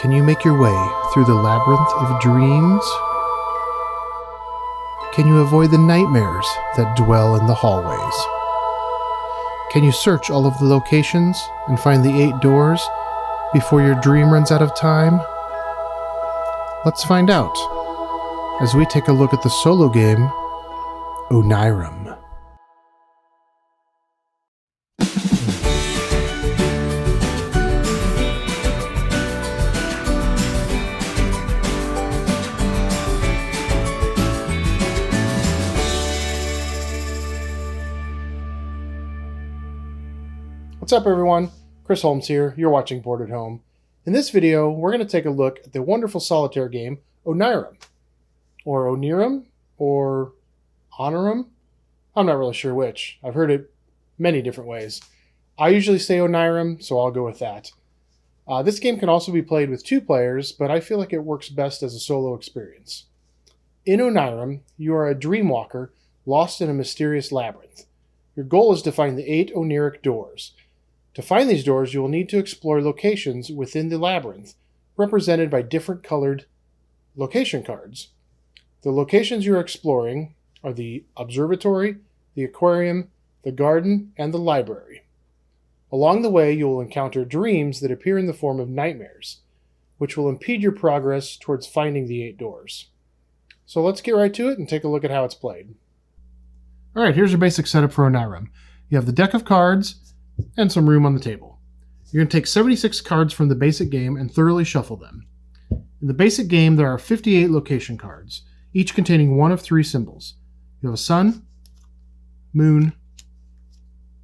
Can you make your way through the labyrinth of dreams? Can you avoid the nightmares that dwell in the hallways? Can you search all of the locations and find the 8 doors before your dream runs out of time? Let's find out as we take a look at the solo game, Onirim. What's up everyone? Chris Holmes here, you're watching Bored at Home. In this video, we're going to take a look at the wonderful solitaire game, Onirim. Or Onirim? Or Onirim? I'm not really sure which. I've heard it many different ways. I usually say Onirim, so I'll go with that. This game can also be played with 2 players, but I feel like it works best as a solo experience. In Onirim, you are a dreamwalker lost in a mysterious labyrinth. Your goal is to find the 8 Oniric doors. To find these doors, you will need to explore locations within the labyrinth, represented by different colored location cards. The locations you are exploring are the observatory, the aquarium, the garden, and the library. Along the way, you will encounter dreams that appear in the form of nightmares, which will impede your progress towards finding the 8 doors. So let's get right to it and take a look at how it's played. Alright, here's your basic setup for Onirim. You have the deck of cards and some room on the table. You're going to take 76 cards from the basic game and thoroughly shuffle them. In the basic game, there are 58 location cards, each containing one of 3 symbols. You have a sun, moon,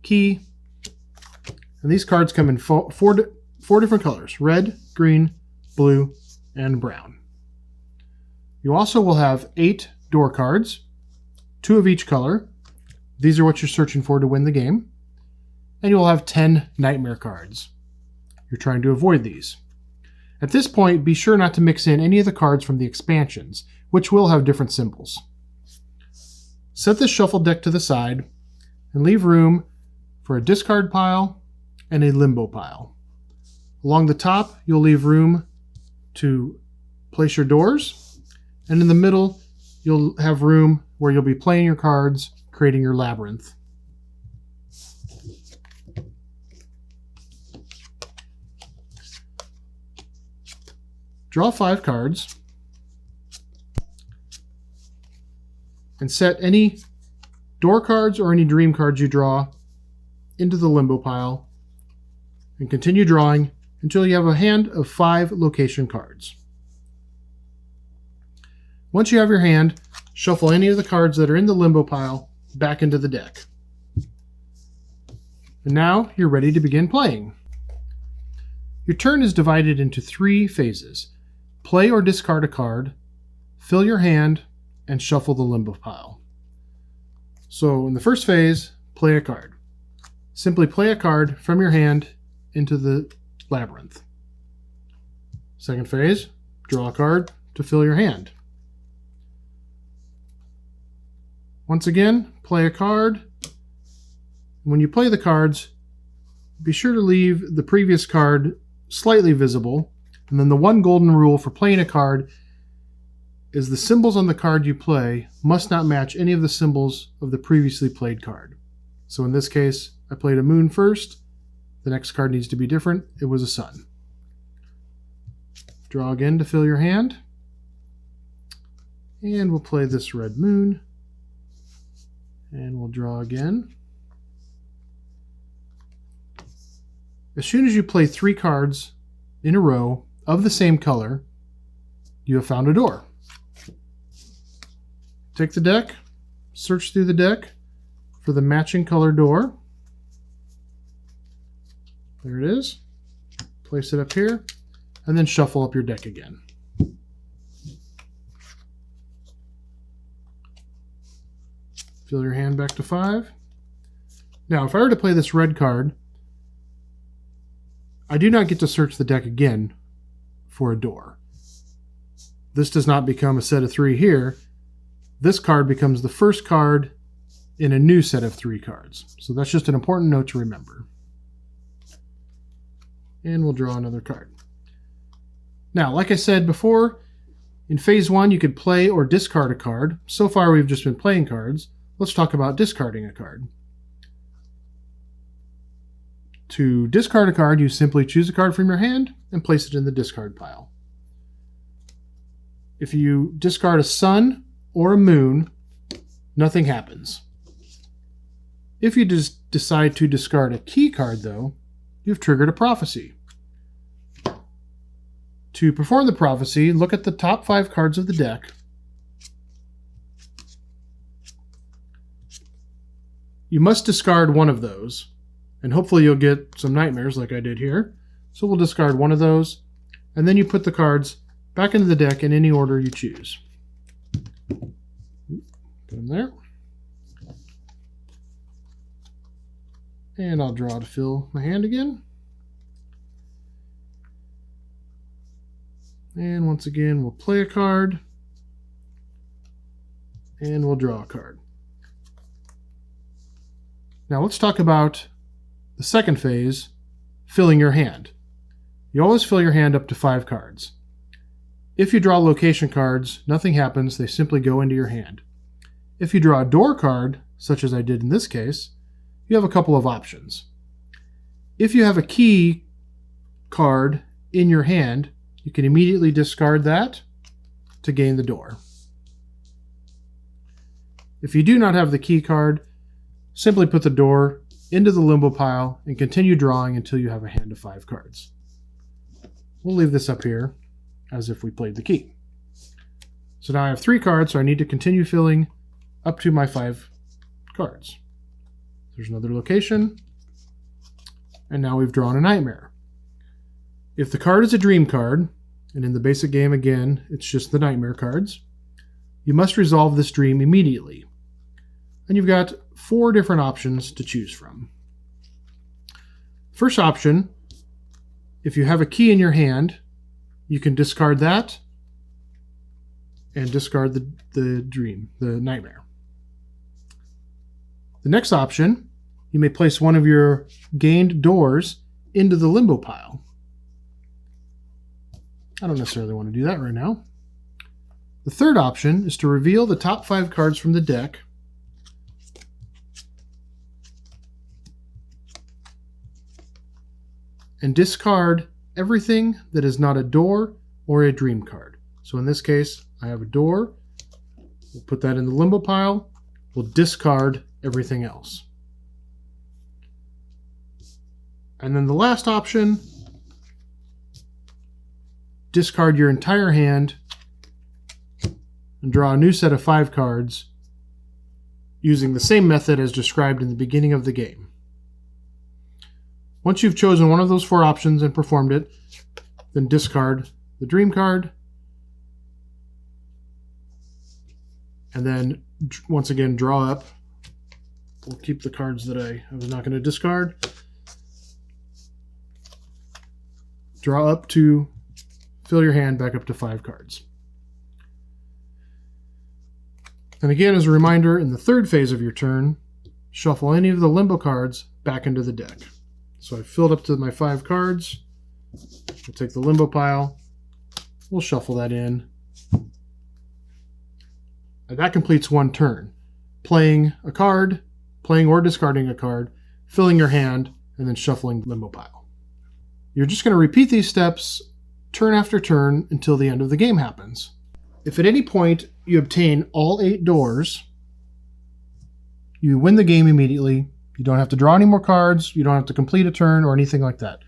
key, and these cards come in four different colors: red, green, blue, and brown. You also will have 8 door cards, 2 of each color. These are what you're searching for to win the game. And you will have 10 nightmare cards. You're trying to avoid these. At this point, be sure not to mix in any of the cards from the expansions, which will have different symbols. Set this shuffle deck to the side and leave room for a discard pile and a limbo pile. Along the top, you'll leave room to place your doors, and in the middle, you'll have room where you'll be playing your cards, creating your labyrinth. Draw 5 cards and set any door cards or any dream cards you draw into the limbo pile and continue drawing until you have a hand of 5 location cards. Once you have your hand, shuffle any of the cards that are in the limbo pile back into the deck. And now you're ready to begin playing. Your turn is divided into 3 phases. Play or discard a card, fill your hand, and shuffle the limbo pile. So in the first phase, play a card. Simply play a card from your hand into the labyrinth. Second phase, draw a card to fill your hand. Once again, play a card. When you play the cards, be sure to leave the previous card slightly visible. And then the one golden rule for playing a card is the symbols on the card you play must not match any of the symbols of the previously played card. So in this case, I played a moon first. The next card needs to be different. It was a sun. Draw again to fill your hand. And we'll play this red moon. And we'll draw again. As soon as you play 3 cards in a row of the same color, you have found a door. Take the deck, search through the deck for the matching color door. There it is. Place it up here, and then shuffle up your deck again. Fill your hand back to 5. Now, if I were to play this red card, I do not get to search the deck again for a door. This does not become a set of 3 here. This card becomes the first card in a new set of 3 cards. So that's just an important note to remember. And we'll draw another card. Now, like I said before, in phase 1 you could play or discard a card. So far we've just been playing cards. Let's talk about discarding a card. To discard a card, you simply choose a card from your hand and place it in the discard pile. If you discard a sun or a moon, nothing happens. If you just decide to discard a key card, though, you've triggered a prophecy. To perform the prophecy, look at the top 5 cards of the deck. You must discard one of those, and hopefully you'll get some nightmares like I did here. So we'll discard one of those, and then you put the cards back into the deck in any order you choose. Put them there. And I'll draw to fill my hand again. And once again, we'll play a card. And we'll draw a card. Now let's talk about the second phase, filling your hand. You always fill your hand up to 5 cards. If you draw location cards, nothing happens, they simply go into your hand. If you draw a door card, such as I did in this case, you have a couple of options. If you have a key card in your hand, you can immediately discard that to gain the door. If you do not have the key card, simply put the door into the limbo pile and continue drawing until you have a hand of 5 cards. We'll leave this up here as if we played the key. So now I have 3 cards, so I need to continue filling up to my 5 cards. There's another location, and now we've drawn a nightmare. If the card is a dream card, and in the basic game again, it's just the nightmare cards, you must resolve this dream immediately. And you've got 4 different options to choose from. First option, if you have a key in your hand, you can discard that and discard the dream, the nightmare. The next option, you may place one of your gained doors into the limbo pile. I don't necessarily want to do that right now. The third option is to reveal the top 5 cards from the deck and discard everything that is not a door or a dream card. So in this case, I have a door. We'll put that in the limbo pile. We'll discard everything else. And then the last option, discard your entire hand and draw a new set of 5 cards using the same method as described in the beginning of the game. Once you've chosen one of those 4 options and performed it, then discard the dream card, and then once again draw up. We'll keep the cards that I was not going to discard. Draw up to fill your hand back up to 5 cards. And again, as a reminder, in the third phase of your turn, shuffle any of the limbo cards back into the deck. So I've filled up to my 5 cards. We'll take the limbo pile. We'll shuffle that in. And that completes one turn. Playing a card, playing or discarding a card, filling your hand, and then shuffling the limbo pile. You're just going to repeat these steps turn after turn until the end of the game happens. If at any point you obtain all 8 doors, you win the game immediately. You don't have to draw any more cards. You don't have to complete a turn or anything like that.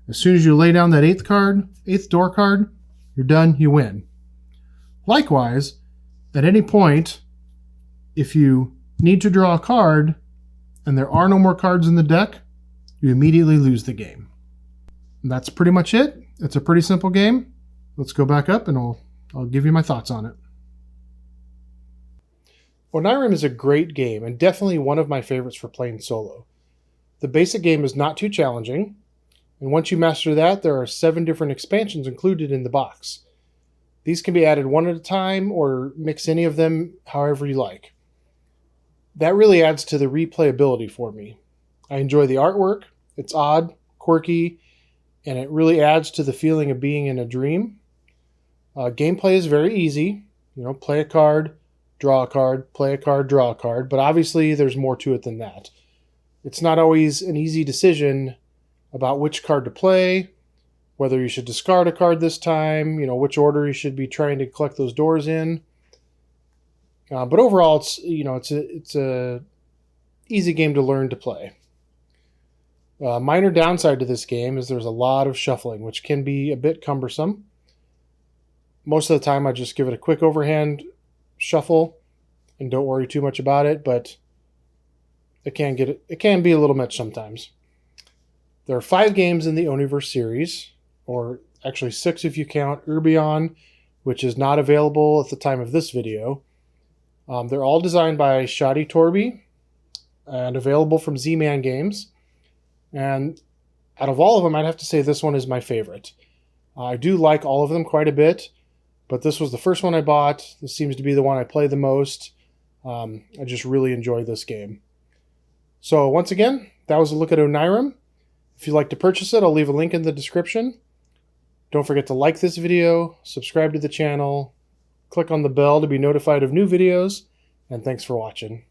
As soon as you lay down that 8th door card, you're done, you win. Likewise, at any point, if you need to draw a card and there are no more cards in the deck, you immediately lose the game. And that's pretty much it. It's a pretty simple game. Let's go back up and I'll give you my thoughts on it. Onirim is a great game and definitely one of my favorites for playing solo. The basic game is not too challenging, and once you master that, there are 7 different expansions included in the box. These can be added one at a time or mix any of them however you like. That really adds to the replayability for me. I enjoy the artwork. It's odd, quirky, and it really adds to the feeling of being in a dream. Gameplay is very easy. You know, play a card, draw a card, play a card, draw a card, but obviously there's more to it than that. It's not always an easy decision about which card to play, whether you should discard a card this time, you know, which order you should be trying to collect those doors in. But overall, it's a easy game to learn to play. Minor downside to this game is there's a lot of shuffling, which can be a bit cumbersome. Most of the time, I just give it a quick overhand shuffle and don't worry too much about it, but it can be a little much sometimes. There are 5 games in the Oniverse series, or actually 6 if you count Urbion, which is not available at the time of this video. They're all designed by Shadi Torby and available from Z-Man Games. And out of all of them, I'd have to say this one is my favorite. I do like all of them quite a bit, but this was the first one I bought. This seems to be the one I play the most. I just really enjoy this game. So once again, that was a look at Onirim. If you'd like to purchase it, I'll leave a link in the description. Don't forget to like this video, subscribe to the channel, click on the bell to be notified of new videos, and thanks for watching.